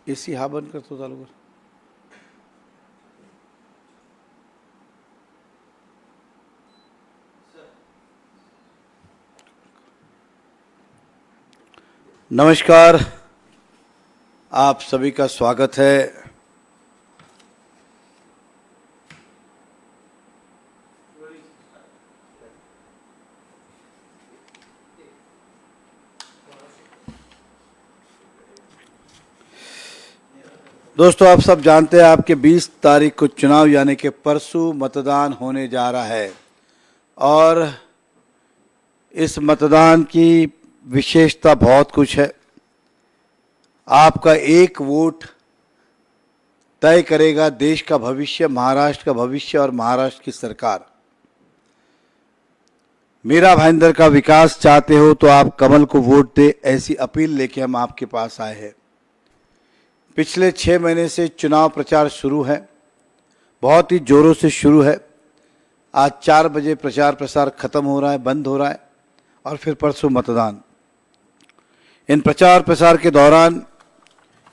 AC हा बंद करतो, चालू कर. नमस्कार, आप सभी का स्वागत है. दोस्तों, आप सब जानते हैं आपके 20 तारीख को चुनाव यानी कि परसों मतदान होने जा रहा है और इस मतदान की विशेषता बहुत कुछ है. आपका एक वोट तय करेगा देश का भविष्य, महाराष्ट्र का भविष्य और महाराष्ट्र की सरकार. मीरा भाईंदर का विकास चाहते हो तो आप कमल को वोट दे, ऐसी अपील लेके हम आपके पास आए हैं. पिछले 6 महीने से चुनाव प्रचार शुरू है, बहुत ही जोरों से शुरू है. आज 4 बजे प्रचार प्रसार खत्म हो रहा है, बंद हो रहा है और फिर परसों मतदान. इन प्रचार प्रसार के दौरान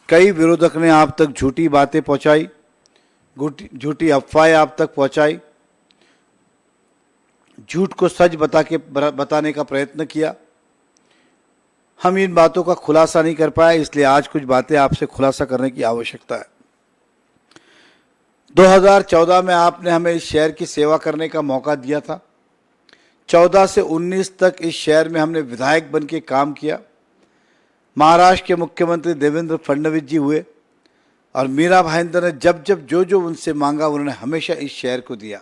कई विरोधक ने आप तक झूठी बातें पहुंचाई, झूठी अफवाहें आप तक पहुंचाई, झूठ को सच बताने का प्रयत्न किया. हम इन बातों का खुलासा नहीं कर पाए, इसलिए आज कुछ बातें आपसे खुलासा करने की आवश्यकता है. 2014 में आपने हमें इस शहर की सेवा करने का मौका दिया था. 14 से 19 तक इस शहर में हमने विधायक बन के काम किया. महाराष्ट्र के मुख्यमंत्री देवेंद्र फडणवीस जी हुए और मीरा भाईंदर ने जब जब जो उनसे मांगा उन्होंने हमेशा इस शहर को दिया.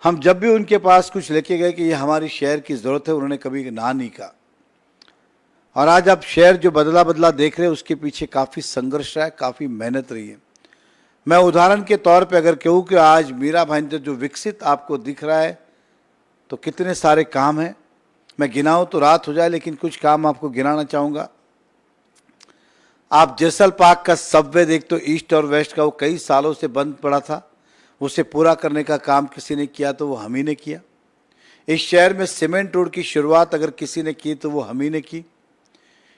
हम जब भी उनके पास कुछ लेके गए कि ये हमारी शहर की ज़रूरत है, उन्होंने कभी ना नहीं कहा. और आज आप शहर जो बदला देख रहे हैं उसके पीछे काफ़ी संघर्ष रहा है, काफ़ी मेहनत रही है. मैं उदाहरण के तौर पे अगर कहूँ कि आज मीरा भाईंदर जो विकसित आपको दिख रहा है तो कितने सारे काम हैं. मैं गिनाऊँ तो रात हो जाए, लेकिन कुछ काम आपको गिनाना चाहूँगा. आप जैसल पार्क का सबवे देखते हो, ईस्ट और वेस्ट का, वो कई सालों से बंद पड़ा था. उसे पूरा करने का काम किसी ने किया तो वो हम ही ने किया. इस शहर में सीमेंट रोड की शुरुआत अगर किसी ने की तो वो हम ही ने की.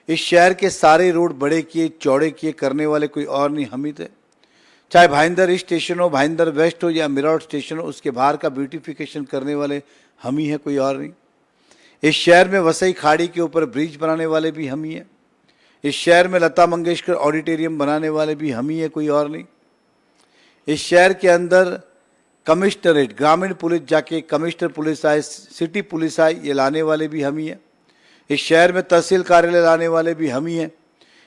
इस शहर के सारे रोड बड़े किए, चौड़े किए, करने वाले कोई और नहीं, हम ही थे. चाहे भाईंदर ईस्ट स्टेशन हो, भाईंदर वेस्ट हो या मिराट स्टेशन हो, उसके बाहर का ब्यूटिफिकेशन करने वाले हम ही हैं, कोई और नहीं. इस शहर में वसई खाड़ी के ऊपर ब्रिज बनाने वाले भी हम ही हैं. इस शहर में लता मंगेशकर ऑडिटोरियम बनाने वाले भी हम ही हैं, कोई और नहीं. इस शहर के अंदर कमिश्नरेट, ग्रामीण पुलिस जाके कमिश्नर पुलिस आए, सिटी पुलिस आए, ये लाने वाले भी हम ही हैं. इस शहर में तहसील कार्यालय लाने वाले भी हम ही हैं.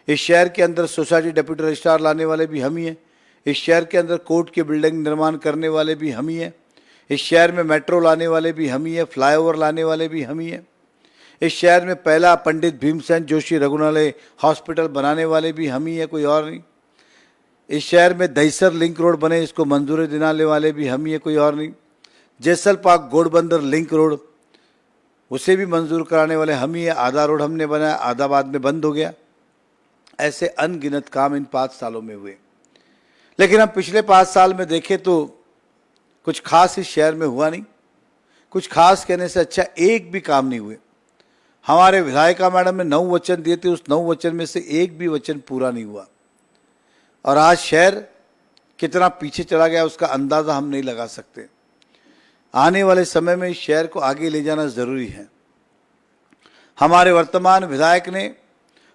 इस शहर के अंदर सोसाइटी डेप्यूटी रजिस्ट्रार लाने वाले भी हम ही हैं. इस शहर के अंदर कोर्ट की बिल्डिंग निर्माण करने वाले भी हम ही हैं. इस शहर में मेट्रो लाने वाले भी हम ही हैं, फ्लाईओवर लाने वाले भी हम ही हैं. इस शहर में पहला पंडित भीमसेन जोशी रघुनालय हॉस्पिटल बनाने वाले भी हम ही हैं, कोई और नहीं. इस शहर में दहीसर लिंक रोड बने, इसको मंजूरी दिलाने वाले भी हम ही हैं, कोई और नहीं. जैसल पार्क घोड़बंदर लिंक रोड, उसे भी मंजूर कराने वाले हम ही हैं. आधा रोड हमने बनाया, आधा बाद में बंद हो गया. ऐसे अनगिनत काम इन 5 सालों में हुए. लेकिन हम पिछले 5 साल में देखें तो कुछ खास इस शहर में हुआ नहीं. कुछ खास कहने से अच्छा एक भी काम नहीं हुए. हमारे विधायिका मैडम ने 9 वचन दिए थे, उस 9 वचन में से एक भी वचन पूरा नहीं हुआ. और आज शहर कितना पीछे चला गया उसका अंदाज़ा हम नहीं लगा सकते. आने वाले समय में इस शहर को आगे ले जाना ज़रूरी है. हमारे वर्तमान विधायक ने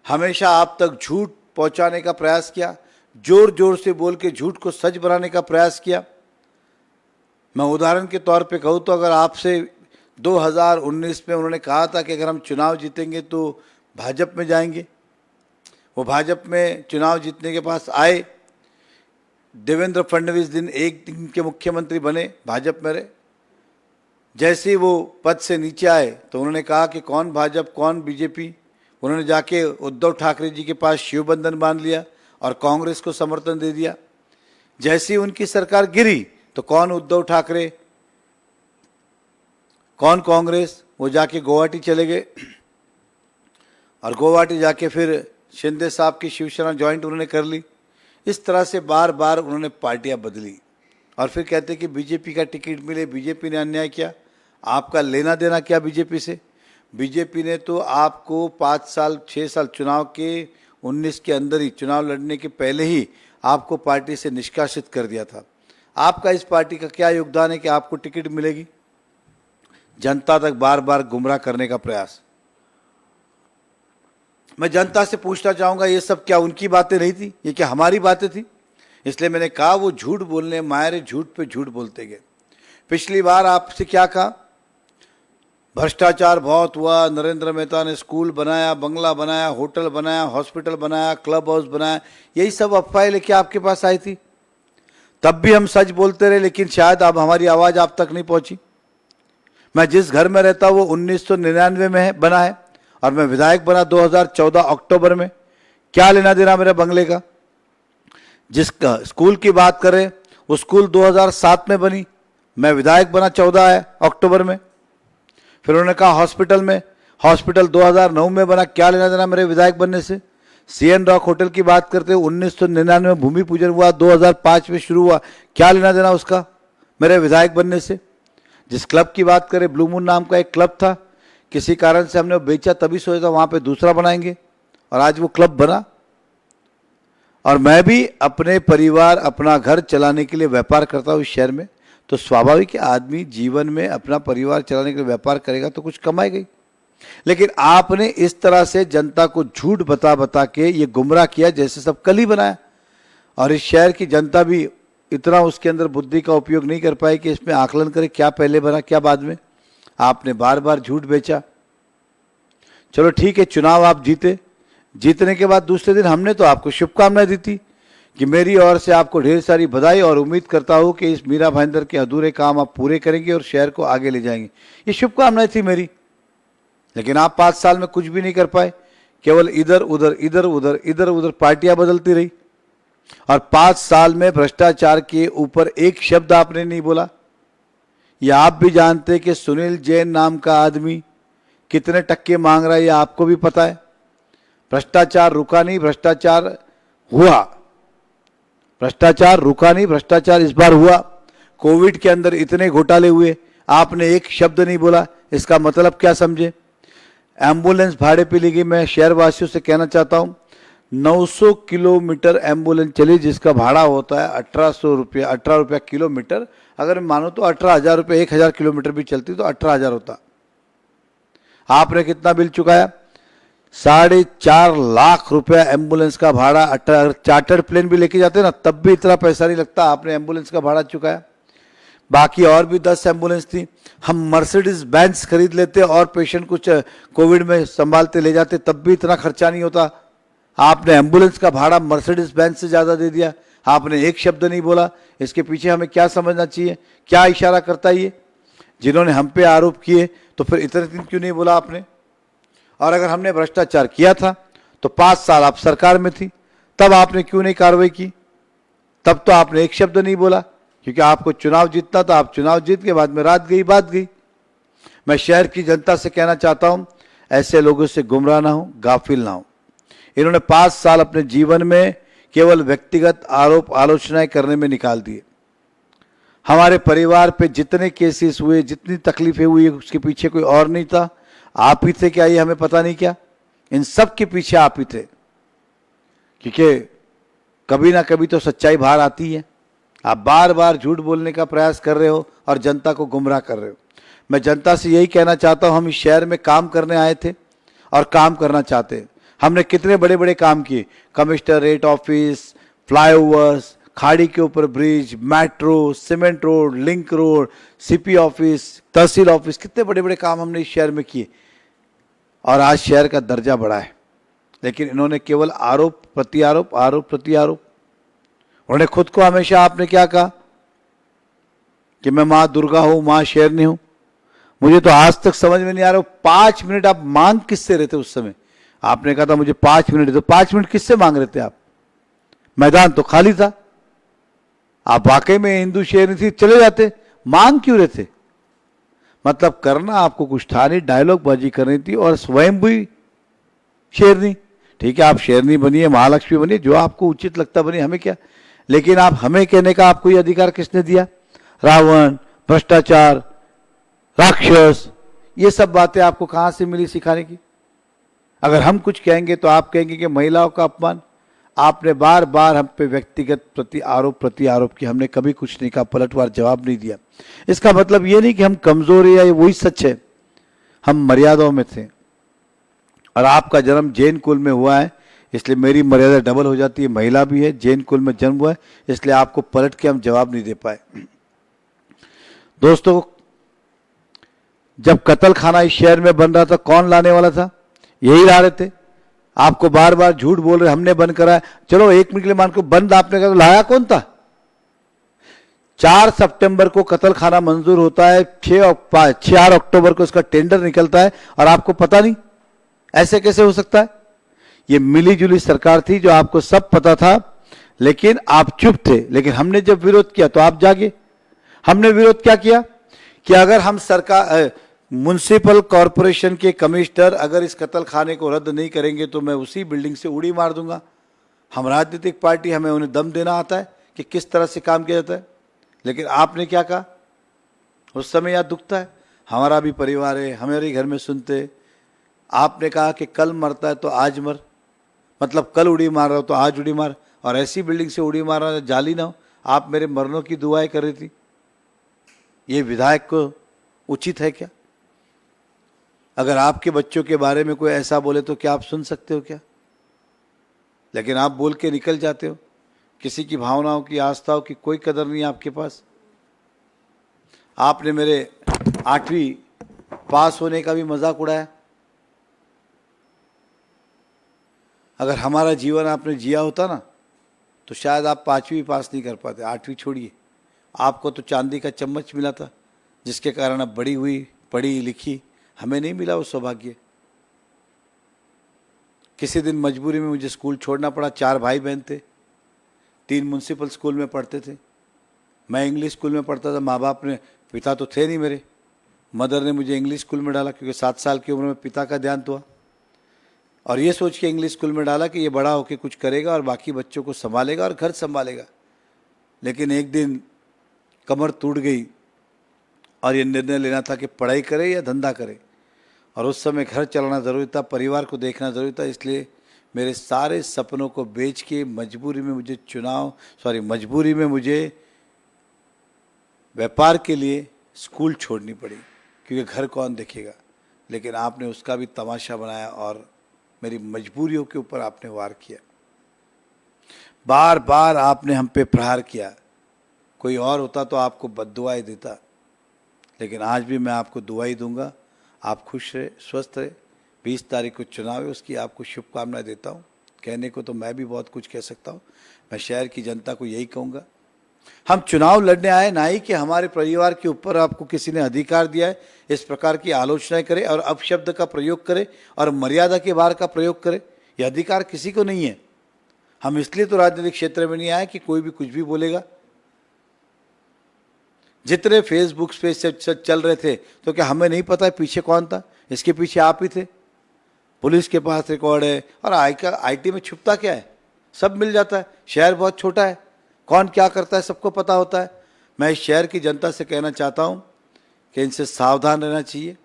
हमेशा आप तक झूठ पहुंचाने का प्रयास किया, जोर जोर से बोल के झूठ को सच बनाने का प्रयास किया. मैं उदाहरण के तौर पे कहूँ तो अगर आपसे 2019 में उन्होंने कहा था कि अगर हम चुनाव जीतेंगे तो भाजपा में जाएंगे, वो भाजपा में चुनाव जीतने के पास आए. देवेंद्र फडणवीस एक दिन के मुख्यमंत्री बने, भाजपा में रहे. जैसे ही वो पद से नीचे आए तो उन्होंने कहा कि कौन भाजपा कौन बीजेपी. उन्होंने जाके उद्धव ठाकरे जी के पास शिव बंधन बांध लिया और कांग्रेस को समर्थन दे दिया. जैसे ही उनकी सरकार गिरी तो कौन उद्धव ठाकरे कौन कांग्रेस, वो जाके गुवाहाटी चले गए और गुवाहाटी जाके फिर शिंदे साहब की शिवसेना ज्वाइंट उन्होंने कर ली. इस तरह से बार बार उन्होंने पार्टियां बदली और फिर कहते कि बीजेपी का टिकट मिले, बीजेपी ने अन्याय किया. आपका लेना देना क्या बीजेपी से? बीजेपी ने तो आपको 5 साल 6 साल चुनाव के 19 के अंदर ही, चुनाव लड़ने के पहले ही आपको पार्टी से निष्कासित कर दिया था। आपका इस पार्टी का क्या योगदान है कि आपको टिकट मिलेगी? जनता तक बार बार गुमराह करने का प्रयास। मैं जनता से पूछना चाहूंगा, ये सब क्या उनकी बातें नहीं थी? ये क्या हमारी बातें थी? इसलिए मैंने कहा वो झूठ बोलने मारे, झूठ पे झूठ बोलते गए। पिछली बार आपसे क्या कहा? भ्रष्टाचार बहुत हुआ, नरेंद्र मेहता ने स्कूल बनाया, बंगला बनाया, होटल बनाया, हॉस्पिटल बनाया, क्लब हाउस बनाया, यही सब अफवाहें लेके आपके पास आई थी। तब भी हम सच बोलते रहे, लेकिन शायद अब हमारी आवाज आप तक नहीं पहुंची। मैं जिस घर में रहता हूं वो 1999 में बना है और मैं विधायक बना 2014 अक्टूबर में। क्या लेना देना मेरे बंगले का? जिसका स्कूल की बात करें, वो स्कूल 2007 में बनी, मैं विधायक बना 14 अक्टूबर में। फिर उन्होंने कहा हॉस्पिटल 2009 में बना, क्या लेना देना मेरे विधायक बनने से? सीएन रॉक होटल की बात करते हुए 1999 में भूमि पूजन हुआ, 2005 में शुरू हुआ, क्या लेना देना उसका मेरे विधायक बनने से? जिस क्लब की बात करें, ब्लू मून नाम का एक क्लब था, किसी कारण से हमने बेचा, तभी सोचा वहां पे दूसरा बनाएंगे और आज वो क्लब बना। और मैं भी अपने परिवार, अपना घर चलाने के लिए व्यापार करता हूँ इस शहर में, तो स्वाभाविक है आदमी जीवन में अपना परिवार चलाने के लिए व्यापार करेगा तो कुछ कमाएगा ही। लेकिन आपने इस तरह से जनता को झूठ बता बता के ये गुमराह किया जैसे सब कल ही बनाया। और इस शहर की जनता भी इतना उसके अंदर बुद्धि का उपयोग नहीं कर पाई कि इसमें आकलन करे क्या पहले बना क्या बाद में। आपने बार बार झूठ बेचा। चलो ठीक है, चुनाव आप जीते, जीतने के बाद दूसरे दिन हमने तो आपको शुभकामनाएं दी थी कि मेरी ओर से आपको ढेर सारी बधाई और उम्मीद करता हूं कि इस मीरा भाईंदर के अधूरे काम आप पूरे करेंगे और शहर को आगे ले जाएंगे, ये शुभकामनाएं थी मेरी। लेकिन आप 5 साल में कुछ भी नहीं कर पाए, केवल इधर उधर पार्टियां बदलती रही और 5 साल में भ्रष्टाचार के ऊपर एक शब्द आपने नहीं बोला। ये आप भी जानते कि सुनील जैन नाम का आदमी कितने टक्के मांग रहा है, ये आपको भी पता है। भ्रष्टाचार रुका नहीं, भ्रष्टाचार हुआ। भ्रष्टाचार रुका नहीं, भ्रष्टाचार इस बार हुआ। कोविड के अंदर इतने घोटाले हुए, आपने एक शब्द नहीं बोला। इसका मतलब क्या समझे? एम्बुलेंस भाड़े पे ली गई। मैं शहरवासियों से कहना चाहता हूं 900 किलोमीटर एम्बुलेंस चली जिसका भाड़ा होता है 1800 रुपया, 18 रुपया किलोमीटर। अगर मानो तो 18,000 रुपये, 1000 किलोमीटर भी चलती तो 18,000 होता। आपने कितना बिल चुकाया? 4.5 लाख रुपया एम्बुलेंस का भाड़ा। अगर चार्टर्ड प्लेन भी लेके जाते ना तब भी इतना पैसा नहीं लगता, आपने एम्बुलेंस का भाड़ा चुकाया। बाकी और भी 10 एम्बुलेंस थी। हम मर्सिडीज बेंज खरीद लेते और पेशेंट कुछ कोविड में संभालते ले जाते, तब भी इतना खर्चा नहीं होता। आपने एम्बुलेंस का भाड़ा मर्सिडीज बेंज से ज्यादा दे दिया। आपने एक शब्द नहीं बोला। इसके पीछे हमें क्या समझना चाहिए, क्या इशारा करता है ये? जिन्होंने हम पे आरोप किए तो फिर इतने दिन क्यों नहीं बोला आपने? और अगर हमने भ्रष्टाचार किया था तो 5 साल आप सरकार में थी, तब आपने क्यों नहीं कार्रवाई की? तब तो आपने एक शब्द नहीं बोला, क्योंकि आपको चुनाव जीतना था। आप चुनाव जीत के बाद में रात गई बात गई। मैं शहर की जनता से कहना चाहता हूं, ऐसे लोगों से गुमराह ना हो, गाफिल ना हो। इन्होंने 5 साल अपने जीवन में केवल व्यक्तिगत आरोप आलोचनाएं करने में निकाल दिए। हमारे परिवार पे जितने केसेस हुए, जितनी तकलीफें हुई, उसके पीछे कोई और नहीं था, आप ही थे। क्या ये हमें पता नहीं क्या? इन सब के पीछे आप ही थे, क्योंकि कभी ना कभी तो सच्चाई बाहर आती है। आप बार बार झूठ बोलने का प्रयास कर रहे हो और जनता को गुमराह कर रहे हो। मैं जनता से यही कहना चाहता हूं, हम इस शहर में काम करने आए थे और काम करना चाहते हैं। हमने कितने बड़े बड़े काम किए, कमिश्नरेट ऑफिस, फ्लाईओवर्स, खाड़ी के ऊपर bridge, metro, cement road, link road, CP office, तहसील ऑफिस, कितने बड़े बड़े काम हमने इस शहर में किए और आज शहर का दर्जा बढ़ा है। लेकिन इन्होंने केवल आरोप प्रत्यारोप, आरोप प्रत्यारोप। उन्होंने खुद को हमेशा, आपने क्या कहा कि मैं मां दुर्गा हूं, मां शेरनी हूं। मुझे तो आज तक समझ में नहीं आ रहा 5 मिनट आप मांग किससे रहे थे उस समय? आपने कहा था मुझे 5 मिनट दो। 5 मिनट किससे मांग रहे थे आप? मैदान तो खाली था। आप वाकई में हिंदू शेरनी थी, चले जाते, मांग क्यों रहे थे? मतलब करना आपको कुछ था नहीं, डायलॉग बाजी करनी थी और स्वयं भी शेरनी। ठीक है, आप शेरनी बनिए, महालक्ष्मी बनिए, जो आपको उचित लगता बनिए, हमें क्या। लेकिन आप हमें कहने का आपको ये अधिकार किसने दिया? रावण, भ्रष्टाचार, राक्षस, ये सब बातें आपको कहां से मिली सिखाने की? अगर हम कुछ कहेंगे तो आप कहेंगे कि महिलाओं का अपमान। आपने बार बार हम पे व्यक्तिगत प्रति आरोप किया, हमने कभी कुछ नहीं कहा, पलटवार जवाब नहीं दिया। इसका मतलब ये नहीं कि हम कमजोर है या वही सच है, हम मर्यादाओं में थे। और आपका जन्म जैन कुल में हुआ है, इसलिए मेरी मर्यादा डबल हो जाती है। महिला भी है, जैन कुल में जन्म हुआ है, इसलिए आपको पलट के हम जवाब नहीं दे पाए। दोस्तों, जब कत्ल खाना इस शहर में बन रहा था, कौन लाने वाला था? यही ला रहे थे। आपको बार बार झूठ बोल रहे, हमने बंद कराया। चलो 1 मिनट के लिए मान को बंद आपने कहा, तो लाया कौन था? 4 सितंबर को कत्ल खाना मंजूर होता है, 4 अक्टूबर को इसका टेंडर निकलता है और आपको पता नहीं। ऐसे कैसे हो सकता है? ये मिली जुली सरकार थी जो आपको सब पता था, लेकिन आप चुप थे। लेकिन हमने जब विरोध किया तो आप जागे। हमने विरोध क्या किया कि अगर हम सरकार म्युनिसिपल कॉरपोरेशन के कमिश्नर अगर इस कत्ल खाने को रद्द नहीं करेंगे तो मैं उसी बिल्डिंग से उड़ी मार दूंगा। हम राजनीतिक पार्टी, हमें उन्हें दम देना आता है कि किस तरह से काम किया जाता है। लेकिन आपने क्या कहा उस समय? याद दुखता है, हमारा भी परिवार है, हमारे घर में सुनते। आपने कहा कि कल मरता है तो आज मर, मतलब कल उड़ी मार रहा हो तो आज उड़ी मार, और ऐसी बिल्डिंग से उड़ी मार रहा जाली ना हो। आप मेरे मरनों की दुआएं कर रही थी। ये विधायक को उचित है क्या? अगर आपके बच्चों के बारे में कोई ऐसा बोले तो क्या आप सुन सकते हो क्या? लेकिन आप बोल के निकल जाते हो। किसी की भावनाओं की, आस्थाओं की कोई कदर नहीं है आपके पास। आपने मेरे 8वीं पास होने का भी मजाक उड़ाया। अगर हमारा जीवन आपने जिया होता ना तो शायद आप 5वीं पास नहीं कर पाते, 8वीं छोड़िए। आपको तो चांदी का चम्मच मिला था, जिसके कारण अब बड़ी हुई, पढ़ी लिखी। हमें नहीं मिला वो सौभाग्य। किसी दिन मजबूरी में मुझे स्कूल छोड़ना पड़ा। 4 भाई बहन थे, 3 म्युनिसिपल स्कूल में पढ़ते थे। मैं इंग्लिश स्कूल में पढ़ता था। माँ बाप ने, पिता तो थे नहीं मेरे, मदर ने मुझे इंग्लिश स्कूल में डाला क्योंकि 7 साल की उम्र में पिता का देहांत हुआ। और ये सोच के इंग्लिश स्कूल में डाला कि ये बड़ा होकर कुछ करेगा और बाकी बच्चों को संभालेगा और घर संभालेगा। लेकिन एक दिन कमर टूट गई और ये निर्णय लेना था कि पढ़ाई करे या धंधा करे। और उस समय घर चलाना ज़रूरी था, परिवार को देखना ज़रूरी था। इसलिए मेरे सारे सपनों को बेच के मजबूरी में मुझे व्यापार के लिए स्कूल छोड़नी पड़ी, क्योंकि घर कौन देखेगा। लेकिन आपने उसका भी तमाशा बनाया और मेरी मजबूरियों के ऊपर आपने वार किया। बार बार आपने हम पे प्रहार किया। कोई और होता तो आपको बद्दुआएं देता, लेकिन आज भी मैं आपको दुआई दूंगा। आप खुश रहे, स्वस्थ रहे। 20 तारीख को चुनाव है, उसकी आपको शुभकामनाएं देता हूं। कहने को तो मैं भी बहुत कुछ कह सकता हूं। मैं शहर की जनता को यही कहूँगा, हम चुनाव लड़ने आए, ना ही कि हमारे परिवार के ऊपर आपको किसी ने अधिकार दिया है इस प्रकार की आलोचनाएं करे और अपशब्द का प्रयोग करे और मर्यादा के बाहर का प्रयोग करे। यह अधिकार किसी को नहीं है। हम इसलिए तो राजनीतिक क्षेत्र में नहीं आए कि कोई भी कुछ भी बोलेगा। जितने फेसबुक पे चल रहे थे तो क्या हमें नहीं पता है पीछे कौन था? इसके पीछे आप ही थे। पुलिस के पास रिकॉर्ड है। और आईटी में छुपता क्या है? सब मिल जाता है। शहर बहुत छोटा है, कौन क्या करता है सबको पता होता है। मैं इस शहर की जनता से कहना चाहता हूं कि इनसे सावधान रहना चाहिए।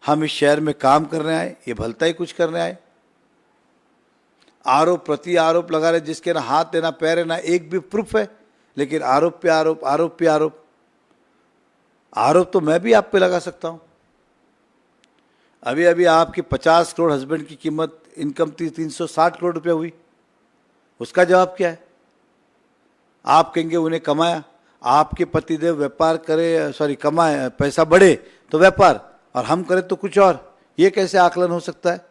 हम इस शहर में काम करने आए, ये भलता ही कुछ करने आए। आरोप प्रति आरोप लगा रहे, जिसके ना हाथ है ना पैर है ना एक भी प्रूफ है, लेकिन आरोप पे आरोप, आरोप पे आरोप। आरोप तो मैं भी आप पे लगा सकता हूं। अभी अभी आपकी 50 करोड़ हस्बैंड की कीमत, इनकम 360 करोड़ रुपया हुई। उसका जवाब क्या है? आप कहेंगे उन्हें कमाया। आपके पतिदेव व्यापार करे, कमाए, पैसा बढ़े तो व्यापार, और हम करें तो कुछ और। ये कैसे आकलन हो सकता है?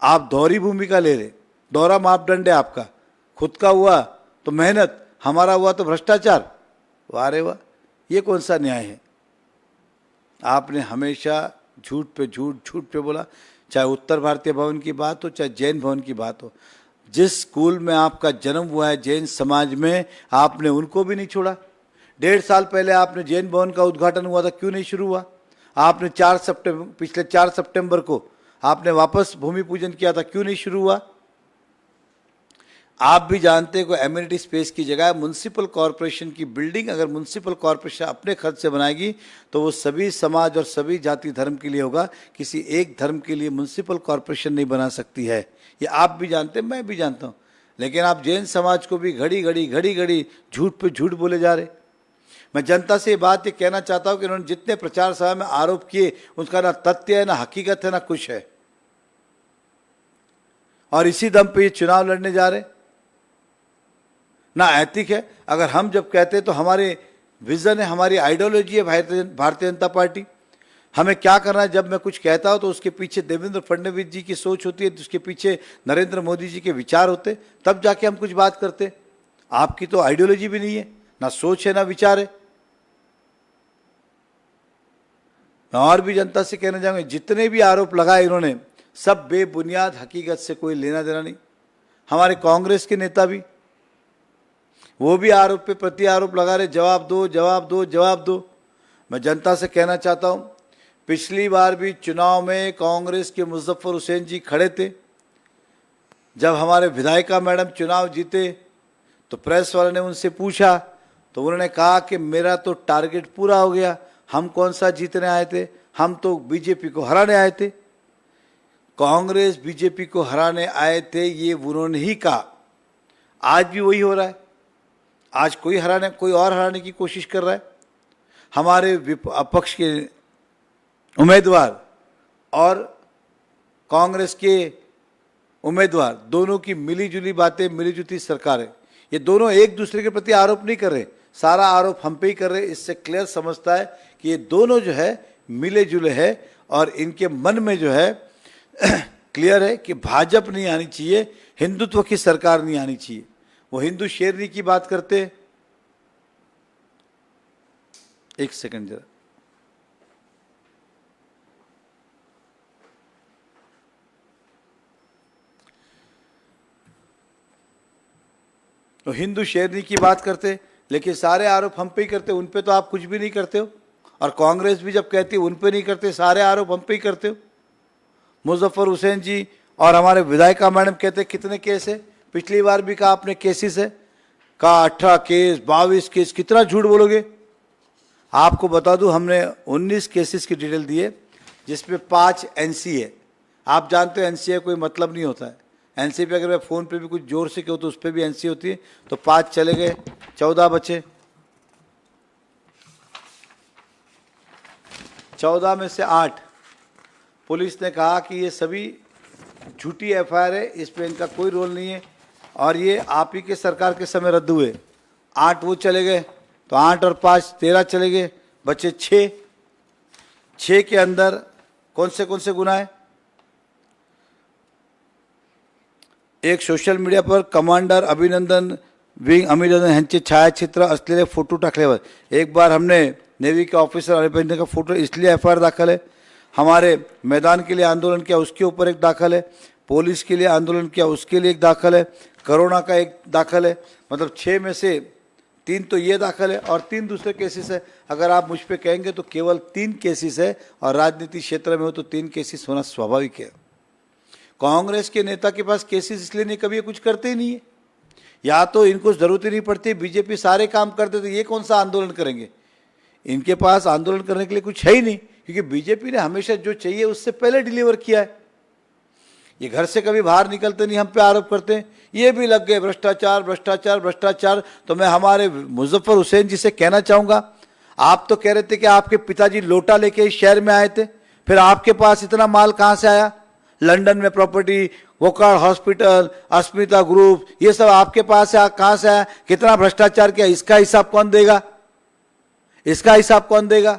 आप दोहरी भूमिका ले रहे। दोहरा मापदंड है आपका। खुद का हुआ तो मेहनत, हमारा हुआ तो भ्रष्टाचार। वाह रे वाह, ये कौन सा न्याय है? आपने हमेशा झूठ पे बोला। चाहे उत्तर भारतीय भवन की बात हो, चाहे जैन भवन की बात हो। जिस स्कूल में आपका जन्म हुआ है जैन समाज में, आपने उनको भी नहीं छोड़ा। 1.5 साल पहले आपने जैन भवन का उद्घाटन हुआ था, क्यों नहीं शुरू हुआ? आपने पिछले 4 सितंबर को आपने वापस भूमि पूजन किया था, क्यों नहीं शुरू हुआ? आप भी जानते हैं कोई एम्यूनिटी स्पेस की जगह म्युनिसिपल कॉरपोरेशन की बिल्डिंग अगर म्युनिसिपल कॉरपोरेशन अपने खर्च से बनाएगी तो वो सभी समाज और सभी जाति धर्म के लिए होगा, किसी एक धर्म के लिए म्युनिसिपल कॉरपोरेशन नहीं बना सकती है। ये आप भी जानते हैं, मैं भी जानता हूँ। लेकिन आप जैन समाज को भी घड़ी घड़ी झूठ पे झूठ बोले जा रहे। मैं जनता से ये बात ये कहना चाहता हूँ कि उन्होंने जितने प्रचार सभा में आरोप किए उसका ना तथ्य है, ना हकीकत है, ना कुछ है, और इसी दम पे ये चुनाव लड़ने जा रहे, ना ऐतिक है। अगर हम जब कहते हैं तो हमारे विजन है, हमारी आइडियोलॉजी है भारतीय जनता पार्टी। हमें क्या करना है, जब मैं कुछ कहता हूं तो उसके पीछे देवेंद्र फडणवीस जी की सोच होती है, उसके पीछे नरेंद्र मोदी जी के विचार होते, तब जाके हम कुछ बात करते। आपकी तो आइडियोलॉजी भी नहीं है, ना सोच है, ना विचार है। मैं और भी जनता से कहना चाहूंगा, जितने भी आरोप लगाए इन्होंने सब बेबुनियाद, हकीकत से कोई लेना देना नहीं। हमारे कांग्रेस के नेता भी वो भी आरोप पे प्रति आरोप लगा रहे, जवाब दो जवाब दो जवाब दो। मैं जनता से कहना चाहता हूं, पिछली बार भी चुनाव में कांग्रेस के मुजफ्फर हुसैन जी खड़े थे। जब हमारे विधायिका मैडम चुनाव जीते तो प्रेस वाले ने उनसे पूछा तो उन्होंने कहा कि मेरा तो टारगेट पूरा हो गया, हम कौन सा जीतने आए थे, हम तो बीजेपी को हराने आए थे। कांग्रेस बीजेपी को हराने आए थे, ये उन्होंने ही कहा। आज भी वही हो रहा है। आज कोई और हराने की कोशिश कर रहा है। हमारे विपक्ष के उम्मीदवार और कांग्रेस के उम्मीदवार दोनों की मिलीजुली बातें, मिलीजुली सरकार है। ये दोनों एक दूसरे के प्रति आरोप नहीं कर रहे, सारा आरोप हम पे ही कर रहे। इससे क्लियर समझता है कि ये दोनों जो है मिले जुले हैं और इनके मन में जो है क्लियर है कि भाजपा नहीं आनी चाहिए, हिंदुत्व की सरकार नहीं आनी चाहिए। वो हिंदू शेरनी की बात करते। एक सेकंड जरा, तो हिंदू शेरनी की बात करते, लेकिन सारे आरोप हम पे ही करते, उन पे तो आप कुछ भी नहीं करते हो। और कांग्रेस भी जब कहती है उन पे नहीं करते, सारे आरोप हम पे ही करते हो। मुजफ्फर हुसैन जी और हमारे विधायिका मैडम कहते कितने केस है, पिछली बार भी कहा आपने केसेस है, कहा 18 केस 22 केस, कितना झूठ बोलोगे। आपको बता दूं, हमने 19 केसेस की डिटेल दी है जिसमें 5 एनसी है। आप जानते हो एनसी है कोई मतलब नहीं होता है। एनसी पे अगर मैं फ़ोन पे भी कुछ जोर से कहूँ तो उस पर भी एनसी होती है। तो 5 चले गए, 14 बचे। 14 में से 8 पुलिस ने कहा कि ये सभी झूठी एफआईआर है, इस पर इनका कोई रोल नहीं है और ये आप ही के सरकार के समय रद्द हुए। 8 वो चले गए, तो 8 और 5 13 चले गए, बचे 6। 6 के अंदर कौन से गुनाह है? एक सोशल मीडिया पर कमांडर अभिनंदन विंग अभिनंदन ह्यांचे छायाचित्र असलेले फोटो टाकल्यावर एक बार हमने नेवी के ऑफिसर अभिनंदन का फोटो इसलिए एफआईआर दाखल है। हमारे मैदान के लिए आंदोलन किया उसके ऊपर एक दाखल है, पुलिस के लिए आंदोलन किया उसके लिए एक दाखल है, कोरोना का एक दाखल है। मतलब 6 में से 3 तो ये दाखल है और 3 दूसरे केसेस है। अगर आप मुझ पे कहेंगे तो केवल 3 केसेस है और राजनीति क्षेत्र में हो तो 3 केसेस होना स्वाभाविक है। कांग्रेस के नेता के पास केसेस इसलिए नहीं, कभी ये कुछ करते ही नहीं है, या तो इनको जरूरत ही नहीं पड़ती। बीजेपी सारे काम करते तो ये कौन सा आंदोलन करेंगे। इनके पास आंदोलन करने के लिए कुछ है ही नहीं, क्योंकि बीजेपी ने हमेशा जो चाहिए उससे पहले डिलीवर किया है। ये घर से कभी बाहर निकलते नहीं, हम पे आरोप करते हैं ये भी लग गए भ्रष्टाचार भ्रष्टाचार भ्रष्टाचार। तो मैं हमारे मुजफ्फर हुसैन जी से कहना चाहूँगा, आप तो कह रहे थे कि आपके पिताजी लोटा लेके इस शहर में आए थे, फिर आपके पास इतना माल कहाँ से आया? लंदन में प्रॉपर्टी, वोकार्ड हॉस्पिटल, अस्मिता ग्रुप, ये सब आपके पास है, कहाँ से आया? कितना भ्रष्टाचार किया, इसका हिसाब कौन देगा? इसका हिसाब कौन देगा?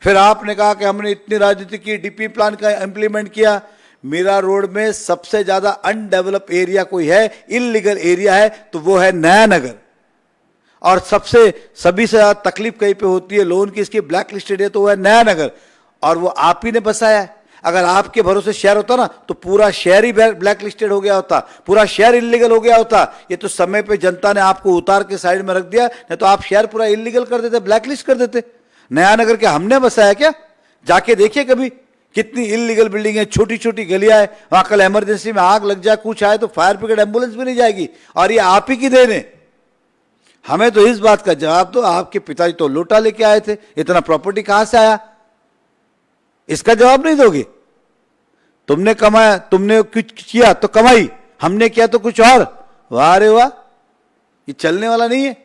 फिर आपने कहा कि हमने इतनी राजनीति की, डीपी प्लान का इम्प्लीमेंट किया। मीरा रोड में सबसे ज्यादा अनडेवलप एरिया कोई है, इलीगल एरिया है तो वो है नया नगर। और सभी से ज्यादा तकलीफ कहीं पे होती है, लोन की इसकी ब्लैक लिस्टेड है तो वो है नया नगर, और वो आप ही ने बसाया है। अगर आपके भरोसे शहर होता ना तो पूरा शहर ही ब्लैक लिस्टेड हो गया होता, पूरा शहर इलीगल हो गया होता। ये तो समय पे जनता ने आपको उतार के साइड में रख दिया, नहीं तो आप शहर पूरा इलीगल कर देते, ब्लैक लिस्ट कर देते। नया नगर क्या हमने बसाया क्या? जाके देखिए कभी कितनी इलीगल बिल्डिंग है, छोटी छोटी गलियां है, वहां कल इमरजेंसी में आग लग जाए, कुछ आए तो फायर ब्रिगेड एम्बुलेंस भी नहीं जाएगी, और ये आप ही की देन है। हमें तो इस बात का जवाब दो, आपके पिताजी तो लोटा लेके आए थे, इतना प्रॉपर्टी कहां से आया, इसका जवाब नहीं दोगे। तुमने कमाया, तुमने कुछ किया तो कमाई, हमने किया तो कुछ और। वाह रे वाह, ये चलने वाला नहीं है।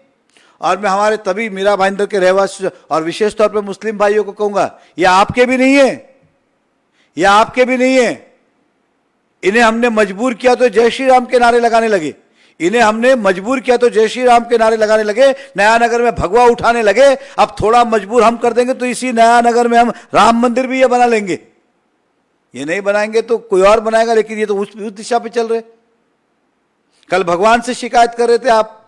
और मैं हमारे तभी मीरा भाईंदर के रहवासी और विशेष तौर पर मुस्लिम भाइयों को कहूंगा, ये आपके भी नहीं है, ये आपके भी नहीं है। इन्हें हमने मजबूर किया तो जय श्री राम के नारे लगाने लगे, इन्हें हमने मजबूर किया तो जय श्री राम के नारे लगाने लगे, नया नगर में भगवा उठाने लगे। अब थोड़ा मजबूर हम कर देंगे तो इसी नया नगर में हम राम मंदिर भी ये बना लेंगे। ये नहीं बनाएंगे तो कोई और बनाएगा, लेकिन ये तो उस दिशा पे चल रहे। कल भगवान से शिकायत कर रहे थे आप,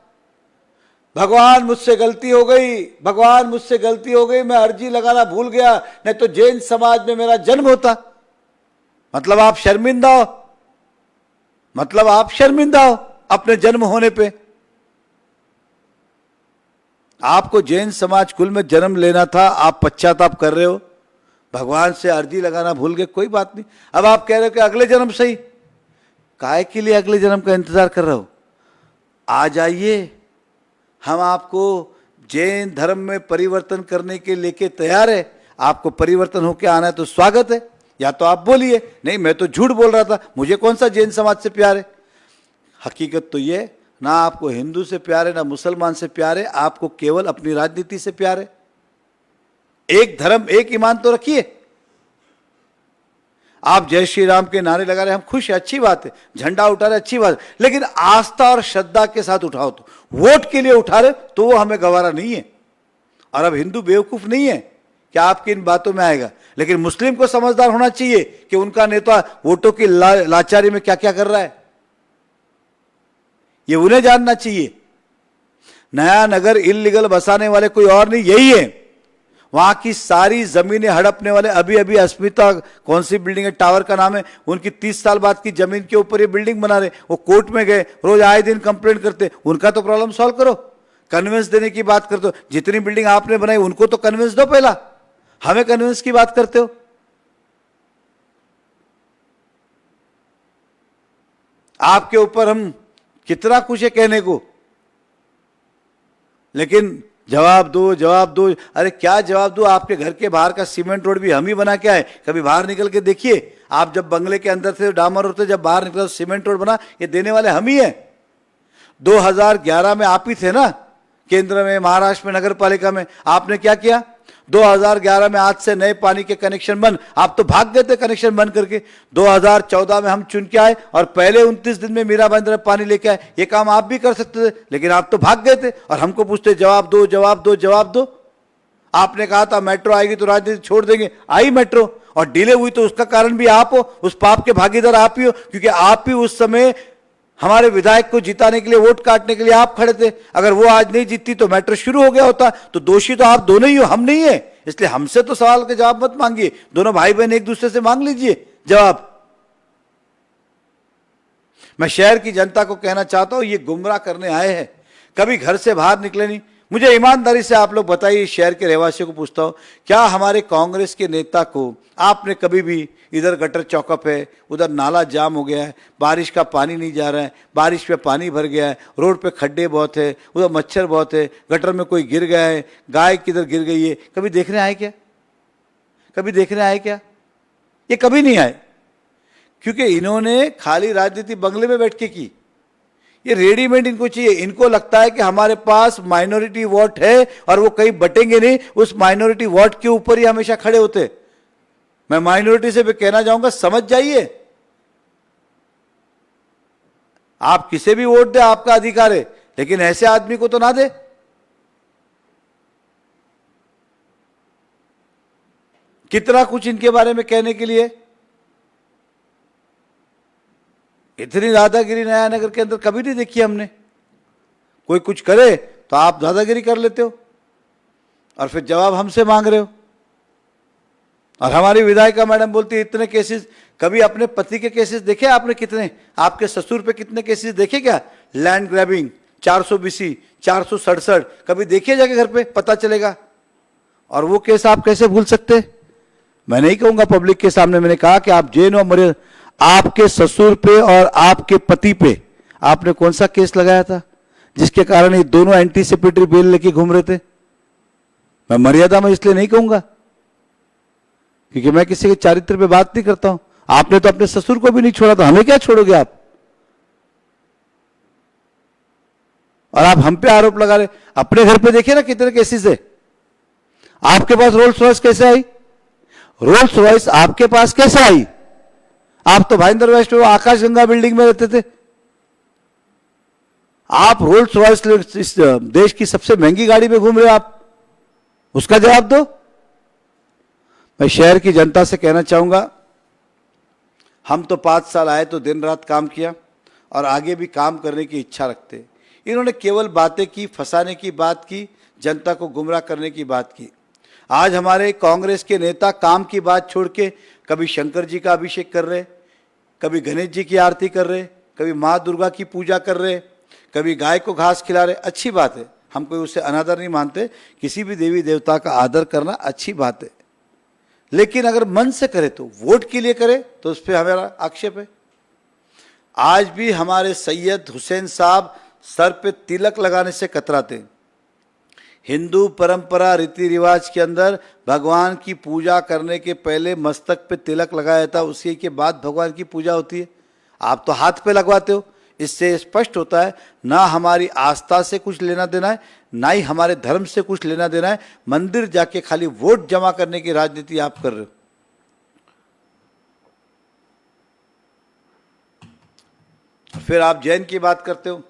भगवान मुझसे गलती हो गई, भगवान मुझसे गलती हो गई, मैं अर्जी लगाना भूल गया, नहीं तो जैन समाज में मेरा जन्म होता। मतलब आप शर्मिंदा हो, मतलब आप शर्मिंदा हो अपने जन्म होने पे। आपको जैन समाज कुल में जन्म लेना था, आप पश्चाताप कर रहे हो, भगवान से अर्जी लगाना भूल गए, कोई बात नहीं। अब आप कह रहे हो कि अगले जन्म सही, काहे के लिए अगले जन्म का इंतजार कर रहे हो? आ जाइए, हम आपको जैन धर्म में परिवर्तन करने के लेके तैयार है। आपको परिवर्तन होके आना है तो स्वागत है, या तो आप बोलिए नहीं मैं तो झूठ बोल रहा था, मुझे कौन सा जैन समाज से प्यार है। हकीकत तो ये, ना आपको हिंदू से प्यार है ना मुसलमान से प्यार है, आपको केवल अपनी राजनीति से प्यार है। एक धर्म एक ईमान तो रखिए। आप जय श्री राम के नारे लगा रहे, हम खुश है, अच्छी बात है, झंडा उठा रहे, अच्छी बात है, लेकिन आस्था और श्रद्धा के साथ उठाओ। तो वोट के लिए उठा रहे तो वो हमें गवारा नहीं है। और अब हिंदू बेवकूफ नहीं है कि आपकी इन बातों में आएगा, लेकिन मुस्लिम को समझदार होना चाहिए कि उनका नेता वोटों की लाचारी में क्या क्या कर रहा है, ये उन्हें जानना चाहिए। नया नगर इल्लीगल बसाने वाले कोई और नहीं, यही है। वहां की सारी जमीनें हड़पने वाले, अभी अभी अस्मिता कौन सी बिल्डिंग है, टावर का नाम है, उनकी 30 साल बाद की जमीन के ऊपर ये बिल्डिंग बना रहे, वो कोर्ट में गए, रोज आए दिन कंप्लेंट करते। उनका तो प्रॉब्लम सॉल्व करो, कन्विंस देने की बात करते हो। जितनी बिल्डिंग आपने बनाई उनको तो कन्विंस दो, पहला हमें कन्विंस की बात करते हो। आपके ऊपर हम कितना कुछ है कहने को, लेकिन जवाब दो जवाब दो। अरे क्या जवाब दो, आपके घर के बाहर का सीमेंट रोड भी हम ही बना के आए। कभी बाहर निकल के देखिए, आप जब बंगले के अंदर थे डामर रोड थे, जब बाहर निकला तो सीमेंट रोड बना, ये देने वाले हम ही हैं। 2011 में आप ही थे ना, केंद्र में, महाराष्ट्र में, नगर पालिका में। आपने क्या किया? 2011 में आज से नए पानी के कनेक्शन बंद, आप तो भाग गए थे कनेक्शन बंद करके। 2014 में हम चुन के आए और पहले 29 दिन में मीरा भाईंदर में पानी लेके आए। ये काम आप भी कर सकते थे, लेकिन आप तो भाग गए थे और हमको पूछते जवाब दो जवाब दो जवाब दो। आपने कहा था मेट्रो आएगी तो राजनीति छोड़ देंगे, आई मेट्रो, और डिले हुई तो उसका कारण भी आप हो, उस पाप के भागीदार आप ही हो, क्योंकि आप ही उस समय हमारे विधायक को जिताने के लिए, वोट काटने के लिए आप खड़े थे। अगर वो आज नहीं जीतती तो मैटर शुरू हो गया होता। तो दोषी तो आप दोनों ही हो, हम नहीं है। इसलिए हमसे तो सवाल के जवाब मत मांगिए, दोनों भाई बहन एक दूसरे से मांग लीजिए जवाब। मैं शहर की जनता को कहना चाहता हूं, ये गुमराह करने आए हैं, कभी घर से बाहर निकले नहीं। मुझे ईमानदारी से आप लोग बताइए, शहर के रहवासियों को पूछता हूं, क्या हमारे कांग्रेस के नेता को आपने कभी भी, इधर गटर चौकअप है, उधर नाला जाम हो गया है, बारिश का पानी नहीं जा रहा है, बारिश पे पानी भर गया है, रोड पे खड्डे बहुत है, उधर मच्छर बहुत है, गटर में कोई गिर गया है, गाय किधर गिर गई है, कभी देखने आए क्या? कभी देखने आए क्या? ये कभी नहीं आए, क्योंकि इन्होंने खाली राजनीति बंगले में बैठ के की। ये रेडीमेड इनको चाहिए। इनको लगता है कि हमारे पास माइनॉरिटी वोट है और वो कहीं बटेंगे नहीं, उस माइनॉरिटी वोट के ऊपर ही हमेशा खड़े होते। मैं माइनॉरिटी से भी कहना चाहूंगा, समझ जाइए, आप किसे भी वोट दे, आपका अधिकार है, लेकिन ऐसे आदमी को तो ना दे। कितना कुछ इनके बारे में कहने के लिए। इतनी दादागिरी नया नगर के अंदर कभी नहीं देखी हमने। कोई कुछ करे तो आप दादागिरी कर लेते हो और फिर जवाब हमसे मांग रहे हो। और हमारी विधायिका मैडम बोलती है इतने केसेस, कभी अपने पति के केसेस देखे आपने? कितने? आपके ससुर पे कितने केसेस देखे क्या? लैंड ग्रैबिंग 420, 467, कभी देखिए जाके घर पे, पता चलेगा। और वो केस आप कैसे भूल सकते? मैं नहीं कहूंगा पब्लिक के सामने, मैंने कहा कि आप जेन और मरे, आपके ससुर पे और आपके पति पे आपने कौन सा केस लगाया था जिसके कारण ये दोनों एंटीसिपेटरी बिल लेके घूम रहे थे? मैं मर्यादा में इसलिए नहीं कहूंगा क्योंकि मैं किसी के चारित्र पे बात नहीं करता हूं। आपने तो अपने ससुर को भी नहीं छोड़ा, तो हमें क्या छोड़ोगे आप? और आप हम पे आरोप लगा रहे। अपने घर पे देखिए ना कितने केसेस है। आपके पास रोल्स रॉयस कैसे आई? रोल्स रॉयस आपके पास कैसे आई? आप तो भाईंदर वेस्ट में आकाशगंगा बिल्डिंग में रहते थे। आप रोल्स रॉयस इस देश की सबसे महंगी गाड़ी में घूम रहे हो, आप उसका जवाब दो। मैं शहर की जनता से कहना चाहूंगा, हम तो 5 साल आए तो दिन रात काम किया और आगे भी काम करने की इच्छा रखते। इन्होंने केवल बातें की, फंसाने की बात की, जनता को गुमराह करने की बात की। आज हमारे कांग्रेस के नेता काम की बात छोड़ के कभी शंकर जी का अभिषेक कर रहे, कभी गणेश जी की आरती कर रहे, कभी माँ दुर्गा की पूजा कर रहे, कभी गाय को घास खिला रहे। अच्छी बात है, हम कोई उससे अनादर नहीं मानते। किसी भी देवी देवता का आदर करना अच्छी बात है, लेकिन अगर मन से करे तो, वोट के लिए करे तो उस पर हमारा आक्षेप है। आज भी हमारे सैयद हुसैन साहब सर पे तिलक लगाने से कतराते। हिंदू परंपरा रीति रिवाज के अंदर भगवान की पूजा करने के पहले मस्तक पे तिलक लगाया जाता है, उसी के बाद भगवान की पूजा होती है। आप तो हाथ पे लगवाते हो। इससे स्पष्ट होता है ना हमारी आस्था से कुछ लेना देना है, ना ही हमारे धर्म से कुछ लेना देना है। मंदिर जाके खाली वोट जमा करने की राजनीति आप कर रहे हो। फिर आप जैन की बात करते हो।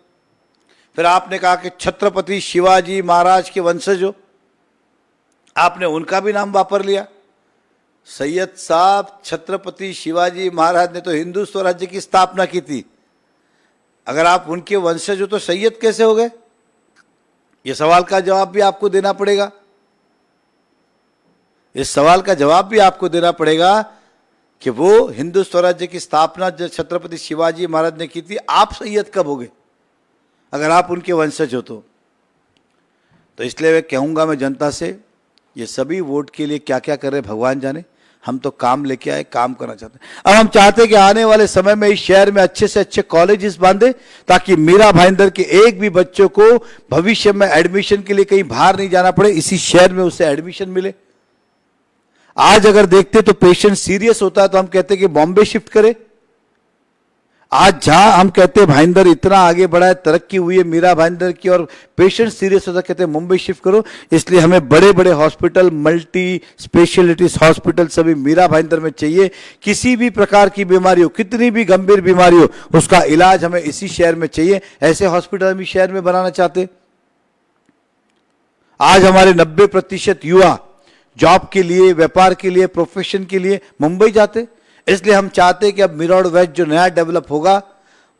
फिर आपने कहा कि छत्रपति शिवाजी महाराज के वंशज हो, आपने उनका भी नाम वापर लिया। सैयद साहब, छत्रपति शिवाजी महाराज ने तो हिंदू स्वराज्य की स्थापना की थी। अगर आप उनके वंशज हो तो सैयद कैसे हो गए? यह सवाल का जवाब भी आपको देना पड़ेगा। इस सवाल का जवाब भी आपको देना पड़ेगा कि वो हिंदू स्वराज्य की स्थापना जो छत्रपति शिवाजी महाराज ने की थी, आप सैयद कब हो गए अगर आप उनके वंशज हो तो? इसलिए मैं कहूंगा मैं जनता से, ये सभी वोट के लिए क्या क्या कर रहे भगवान जाने। हम तो काम लेके आए, काम करना चाहते हैं। अब हम चाहते हैं कि आने वाले समय में इस शहर में अच्छे से अच्छे कॉलेजेस बांधे, ताकि मीरा भाईंदर के एक भी बच्चों को भविष्य में एडमिशन के लिए कहीं बाहर नहीं जाना पड़े, इसी शहर में उसे एडमिशन मिले। आज अगर देखते तो पेशेंट सीरियस होता है तो हम कहते हैं कि बॉम्बे शिफ्ट करे। आज जहां हम कहते हैं भाईंदर इतना आगे बढ़ा है, तरक्की हुई है मीरा भाईंदर की, और पेशेंट सीरियस होता है, कहते हैं मुंबई शिफ्ट करो। इसलिए हमें बड़े बड़े हॉस्पिटल, मल्टी स्पेशलिटीज हॉस्पिटल सभी मीरा भाईंदर में चाहिए। किसी भी प्रकार की बीमारी हो, कितनी भी गंभीर बीमारी हो, उसका इलाज हमें इसी शहर में चाहिए। ऐसे हॉस्पिटल हम इस शहर में बनाना चाहते। आज हमारे 90% युवा जॉब के लिए, व्यापार के लिए, प्रोफेशन के लिए मुंबई जाते। इसलिए हम चाहते हैं कि अब मीरा रोड वेस्ट जो नया डेवलप होगा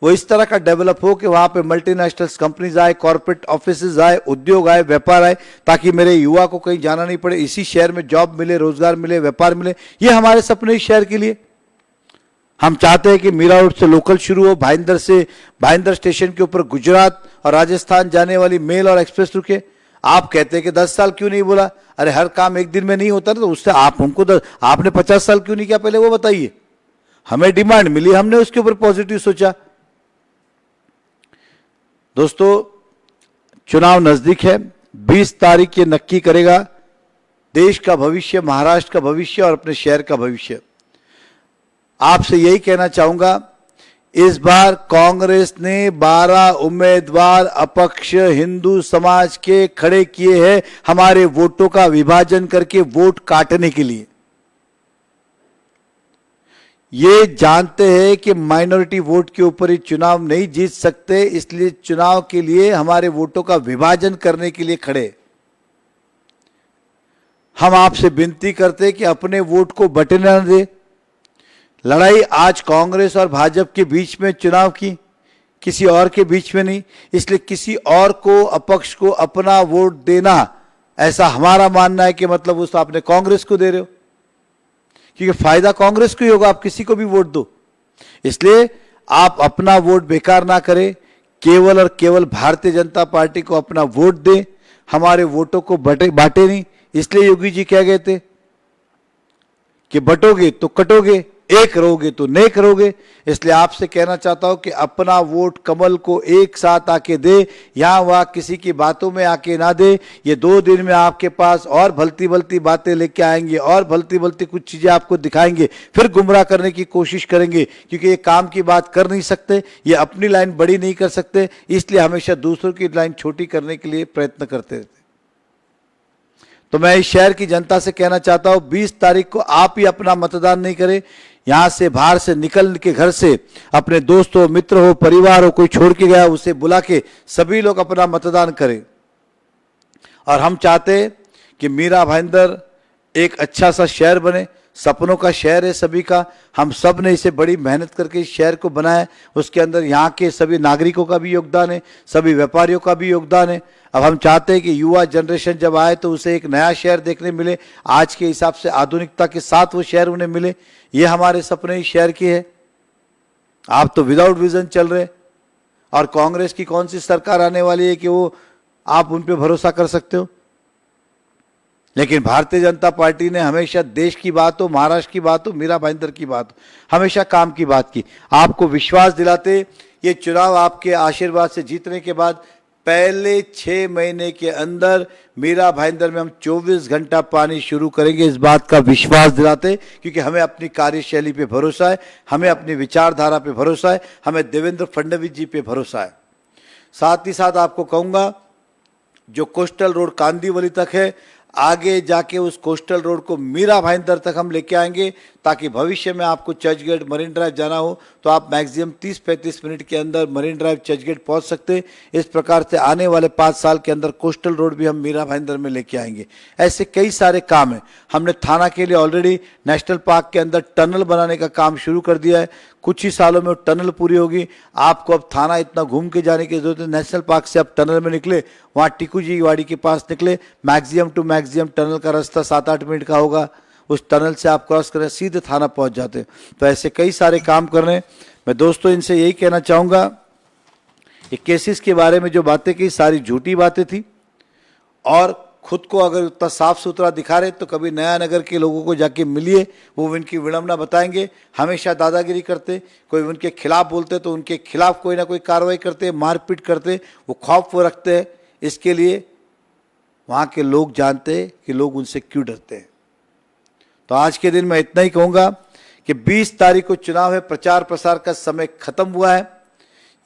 वो इस तरह का डेवलप हो कि वहां पे मल्टीनेशनल कंपनीज आए, कॉर्पोरेट ऑफिसेज आए, उद्योग आए, व्यापार आए, ताकि मेरे युवा को कहीं जाना नहीं पड़े, इसी शहर में जॉब मिले, रोजगार मिले, व्यापार मिले। ये हमारे सपने इस शहर के लिए। हम चाहते हैं कि मीरा रोड से लोकल शुरू हो, भाईंदर से, भाईंदर स्टेशन के ऊपर गुजरात और राजस्थान जाने वाली मेल और एक्सप्रेस रुके। आप कहते हैं कि 10 साल क्यों नहीं बोला? अरे हर काम एक दिन में नहीं होता ना, तो उससे आप हमको आपने 50 साल क्यों नहीं किया पहले वो बताइए। हमें डिमांड मिली, हमने उसके ऊपर पॉजिटिव सोचा। दोस्तों, चुनाव नजदीक है। 20 तारीख ये नक्की करेगा देश का भविष्य, महाराष्ट्र का भविष्य और अपने शहर का भविष्य। आपसे यही कहना चाहूंगा, इस बार कांग्रेस ने 12 उम्मीदवार अपक्ष हिंदू समाज के खड़े किए हैं, हमारे वोटों का विभाजन करके वोट काटने के लिए। ये जानते हैं कि माइनॉरिटी वोट के ऊपर ही चुनाव नहीं जीत सकते, इसलिए चुनाव के लिए हमारे वोटों का विभाजन करने के लिए खड़े। हम आपसे विनती करते कि अपने वोट को बंटने न दे। लड़ाई आज कांग्रेस और भाजपा के बीच में चुनाव की, किसी और के बीच में नहीं। इसलिए किसी और को, अपक्ष को अपना वोट देना, ऐसा हमारा मानना है कि मतलब उस आपने कांग्रेस को दे रहे हो, क्योंकि फायदा कांग्रेस को ही होगा, आप किसी को भी वोट दो। इसलिए आप अपना वोट बेकार ना करें, केवल और केवल भारतीय जनता पार्टी को अपना वोट दें, हमारे वोटों को बांटे नहीं। इसलिए योगी जी कह गए थे कि बटोगे तो कटोगे, एक रहोगे तो नेक रहोगे। इसलिए आपसे कहना चाहता हूं कि अपना वोट कमल को एक साथ आके दे, यहां वहां किसी की बातों में आके ना दे। ये 2 दिन में आपके पास और भलती भलती बातें लेके आएंगे और भलती भलती कुछ चीजें आपको दिखाएंगे, फिर गुमराह करने की कोशिश करेंगे, क्योंकि ये काम की बात कर नहीं सकते, ये अपनी लाइन बड़ी नहीं कर सकते, इसलिए हमेशा दूसरों की लाइन छोटी करने के लिए प्रयत्न करते रहते। तो मैं इस शहर की जनता से कहना चाहता हूं, 20 तारीख को आप ही अपना मतदान नहीं करें, यहां से बाहर से निकल के घर से अपने दोस्त हो, मित्र हो, परिवार हो, कोई छोड़ के गया उसे बुला के सभी लोग अपना मतदान करें। और हम चाहते हैं कि मीरा भाईंदर एक अच्छा सा शहर बने, सपनों का शहर है सभी का। हम सब ने इसे बड़ी मेहनत करके इस शहर को बनाया है, उसके अंदर यहाँ के सभी नागरिकों का भी योगदान है, सभी व्यापारियों का भी योगदान है। अब हम चाहते हैं कि युवा जनरेशन जब आए तो उसे एक नया शहर देखने मिले, आज के हिसाब से आधुनिकता के साथ वो शहर उन्हें मिले। ये हमारे सपने इस शहर की है। आप तो विदाउट विजन चल रहे, और कांग्रेस की कौन सी सरकार आने वाली है कि वो आप उन पे भरोसा कर सकते हो। लेकिन भारतीय जनता पार्टी ने हमेशा देश की बात हो, महाराष्ट्र की बात हो, मीरा भाईंदर की बात हो, हमेशा काम की बात की। आपको विश्वास दिलाते ये चुनाव आपके आशीर्वाद से जीतने के बाद पहले 6 महीने के अंदर मीरा भाईंदर में हम 24 घंटा पानी शुरू करेंगे, इस बात का विश्वास दिलाते, क्योंकि हमें अपनी कार्यशैली पे भरोसा है, हमें अपनी विचारधारा पे भरोसा है, हमें देवेंद्र फडणवीस जी पे भरोसा है। साथ ही साथ आपको कहूंगा, जो कोस्टल रोड कांदीवली तक है, आगे जाके उस कोस्टल रोड को मीरा भाईंदर तक हम लेके आएंगे, ताकि भविष्य में आपको चर्चगेट मरीन ड्राइव जाना हो तो आप मैक्सिमम 30-35 मिनट के अंदर मरीन ड्राइव चर्चगेट पहुंच सकते। इस प्रकार से आने वाले 5 साल के अंदर कोस्टल रोड भी हम मीरा भाईंदर में लेके आएंगे। ऐसे कई सारे काम हैं। हमने थाना के लिए ऑलरेडी नेशनल पार्क के अंदर टनल बनाने का काम शुरू कर दिया है, कुछ ही सालों में वो टनल पूरी होगी। आपको अब थाना इतना घूम के जाने की जरूरत है, नेशनल पार्क से आप टनल में निकले, वहाँ टिकू जी वाड़ी के पास निकले, मैक्सिमम टू मैक्सिमम टनल का रास्ता 7-8 मिनट का होगा, उस टनल से आप क्रॉस करें सीधे थाना पहुंच जाते। तो ऐसे कई सारे काम कर रहे हैं। मैं दोस्तों इनसे यही कहना चाहूँगा, ये केसेस के बारे में जो बातें की सारी झूठी बातें थी, और खुद को अगर उतना साफ सुथरा दिखा रहे तो कभी नया नगर के लोगों को जाके मिलिए, वो उनकी विडंबना बताएंगे। हमेशा दादागिरी करते, कोई उनके खिलाफ बोलते तो उनके खिलाफ कोई ना कोई कार्रवाई करते, मारपीट करते, वो खौफ वो रखते हैं। इसके लिए वहाँ के लोग जानते हैं कि लोग उनसे क्यों डरते हैं। तो आज के दिन मैं इतना ही कहूँगा कि 20 तारीख को चुनाव है, प्रचार प्रसार का समय खत्म हुआ है।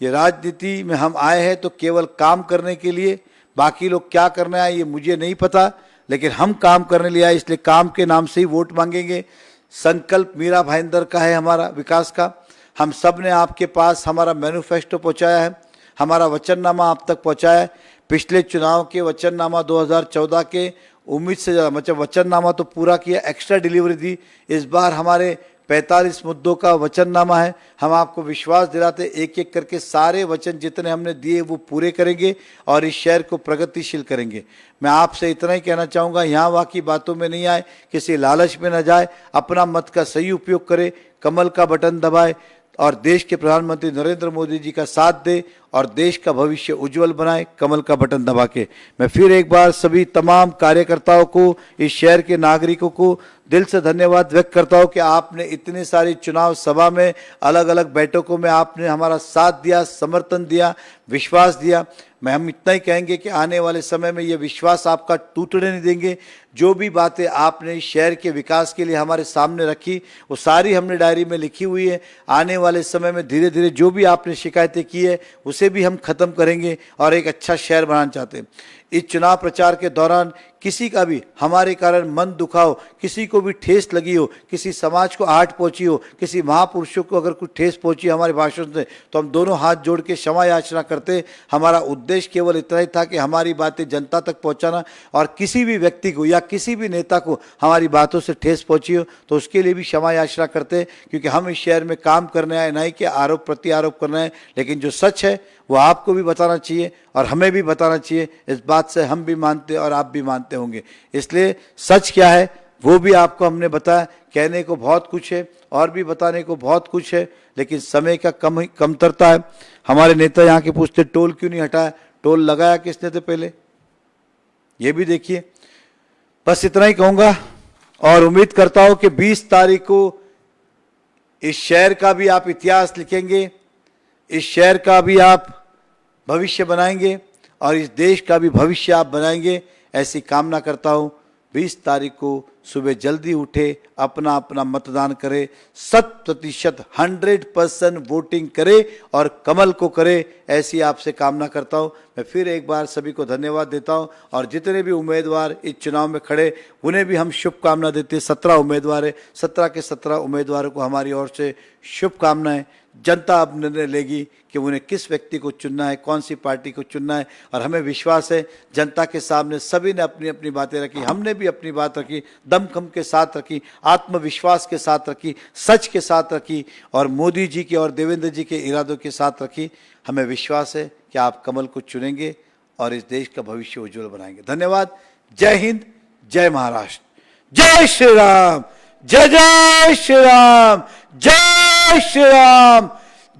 ये राजनीति में हम आए हैं तो केवल काम करने के लिए, बाकी लोग क्या करने आए ये मुझे नहीं पता, लेकिन हम काम करने लिए आए, इसलिए काम के नाम से ही वोट मांगेंगे। संकल्प मीरा भाईंदर का है, हमारा विकास का। हम सब ने आपके पास हमारा मैनिफेस्टो पहुंचाया है, हमारा वचननामा आप तक पहुंचाया है। पिछले चुनाव के वचननामा 2014 के उम्मीद से ज़्यादा, मतलब वचननामा तो पूरा किया, एक्स्ट्रा डिलीवरी दी। इस बार हमारे 45 मुद्दों का वचननामा है। हम आपको विश्वास दिलाते एक एक करके सारे वचन जितने हमने दिए वो पूरे करेंगे और इस शहर को प्रगतिशील करेंगे। मैं आपसे इतना ही कहना चाहूँगा, यहाँ वहाँ की बातों में नहीं आए, किसी लालच में न जाए, अपना मत का सही उपयोग करे, कमल का बटन दबाए और देश के प्रधानमंत्री नरेंद्र मोदी जी का साथ दे और देश का भविष्य उज्जवल बनाए, कमल का बटन दबा के। मैं फिर एक बार सभी तमाम कार्यकर्ताओं को, इस शहर के नागरिकों को दिल से धन्यवाद व्यक्त करता हूं कि आपने इतनी सारी चुनाव सभा में, अलग अलग बैठकों में आपने हमारा साथ दिया, समर्थन दिया, विश्वास दिया। हम इतना ही कहेंगे कि आने वाले समय में ये विश्वास आपका टूटने नहीं देंगे। जो भी बातें आपने इस शहर के विकास के लिए हमारे सामने रखी वो सारी हमने डायरी में लिखी हुई है। आने वाले समय में धीरे धीरे जो भी आपने शिकायतें की है उसे भी हम खत्म करेंगे और एक अच्छा शहर बनाना चाहते हैं। इस चुनाव प्रचार के दौरान किसी का भी हमारे कारण मन दुखा हो, किसी को भी ठेस लगी हो, किसी समाज को आहट पहुंची हो, किसी महापुरुषों को अगर कुछ ठेस पहुंची हमारे भाषण से, तो हम दोनों हाथ जोड़ के क्षमा याचना करते। हमारा उद्देश्य केवल इतना ही था कि हमारी बातें जनता तक पहुंचाना, और किसी भी व्यक्ति को या किसी भी नेता को हमारी बातों से ठेस पहुंची हो तो उसके लिए भी क्षमा याचना करते, क्योंकि हम इस शहर में काम करने आए, नहीं कि आरोप प्रति आरोप करना है। लेकिन जो सच है वो आपको भी बताना चाहिए और हमें भी बताना चाहिए। इस बात से हम भी मानते और आप भी मानते होंगे। इसलिए सच क्या है वो भी आपको हमने बताया। कहने को बहुत कुछ है और भी बताने को बहुत कुछ है, लेकिन समय का कमतरता है। हमारे नेता यहाँ के पूछते टोल क्यों नहीं हटाया, टोल लगाया किसने थे पहले, ये भी देखिए। बस इतना ही कहूँगा और उम्मीद करता हूं कि 20 तारीख को इस शहर का भी आप इतिहास लिखेंगे, इस शहर का भी आप भविष्य बनाएंगे और इस देश का भी भविष्य आप बनाएंगे, ऐसी कामना करता हूं। 20 तारीख को सुबह जल्दी उठे, अपना अपना मतदान करे, 100% 100% वोटिंग करे और कमल को करे, ऐसी आपसे कामना करता हूं। मैं फिर एक बार सभी को धन्यवाद देता हूं और जितने भी उम्मीदवार इस चुनाव में खड़े उन्हें भी हम शुभकामना देते हैं। 17 उम्मीदवार है, 17 के 17 उम्मीदवारों को हमारी ओर से शुभकामनाएं। जनता अब निर्णय लेगी कि उन्हें किस व्यक्ति को चुनना है, कौन सी पार्टी को चुनना है, और हमें विश्वास है जनता के सामने सभी ने अपनी अपनी बातें रखी, हमने भी अपनी बात रखी, दमखम के साथ रखी, आत्मविश्वास के साथ रखी, सच के साथ रखी और मोदी जी के और देवेंद्र जी के इरादों के साथ रखी। हमें विश्वास है कि आप कमल को चुनेंगे और इस देश का भविष्य उज्जवल बनाएंगे। धन्यवाद। जय हिंद, जय महाराष्ट्र, जय श्री राम, जय जय श्री राम, जय श्री राम,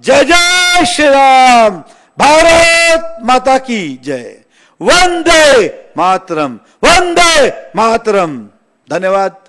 जय जय श्री राम। भारत माता की जय। वंदे मातरम, वंदे मातरम। धन्यवाद।